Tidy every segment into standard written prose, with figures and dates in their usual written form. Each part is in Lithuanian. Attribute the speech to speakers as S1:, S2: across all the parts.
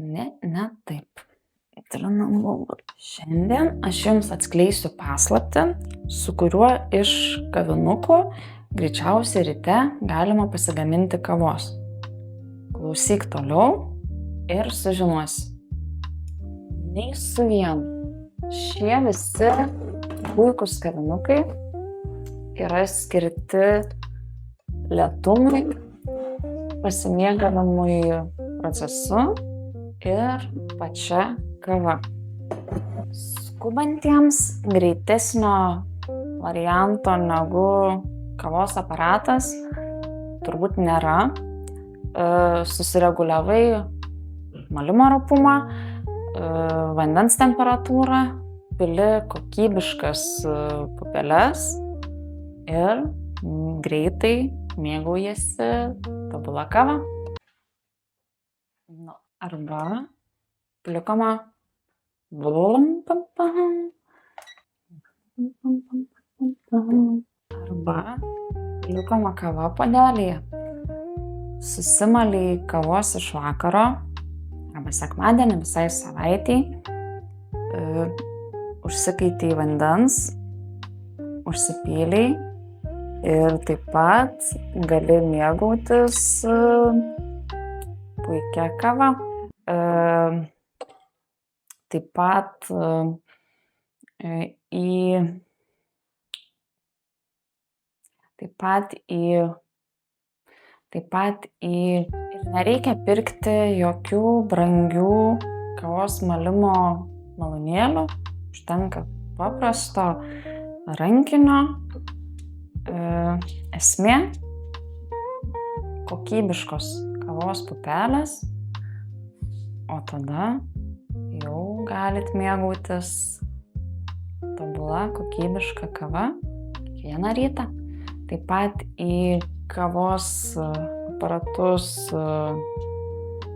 S1: Ne taip. Šiandien aš jums atskleisiu paslaptį, su kuriuo iš kavinukų greičiausiai ryte galima pasigaminti kavos. Klausyk toliau ir sužinosi. Nei su vienu. Šie visi puikūs kavinukai yra skirti lėtumui, pasimėgavimui procesu ir pačia kava. Skubantiems greitesnio varianto negu kavos aparatas turbūt nėra. Susireguliavai malimo ropumą, vandens temperatūrą, pili kokybiškas pupeles ir greitai mėgaujasi tobula kava. Arba plikomą kava puodelyje. Susimali kavos iš vakaro arba sekmadienį visai savaitei, užsikaitei vandens, užsipylei ir taip pat gali mėgautis puikia kava. Taip pat ir nereikia pirkti jokių brangių kavos malimo malūnėlių, užtenka paprasto rankinio. Esmė – kokybiškos kavos pupelės, o tada jau galit mėgautis tobula kokybiška kava kiekvieną rytą. Taip pat į kavos aparatus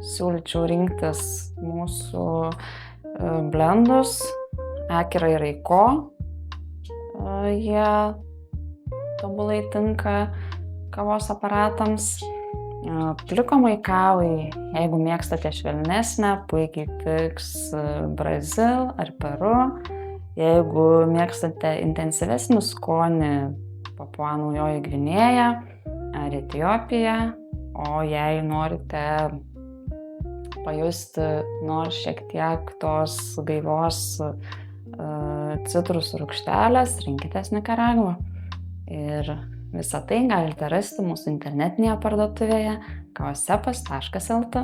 S1: siūlyčiau rinktis mūsų blendus Akira ir Aiko. Jie tobulai tinka kavos aparatams. Plikomai kavai, jeigu mėgstate švelnesnę, puikiai tiks Brazil ar Peru. Jeigu mėgstate intensyvesnį skonį, Papua Naujoji Gvinėja ar Etiopija, o jei norite pajusti nors šiek tiek tos gaivos citrusų rūgštelės, rinkitės Nikaragvą. Ir visą tai galite rasti mūsų internetinėje parduotuvėje kavasepas.lt.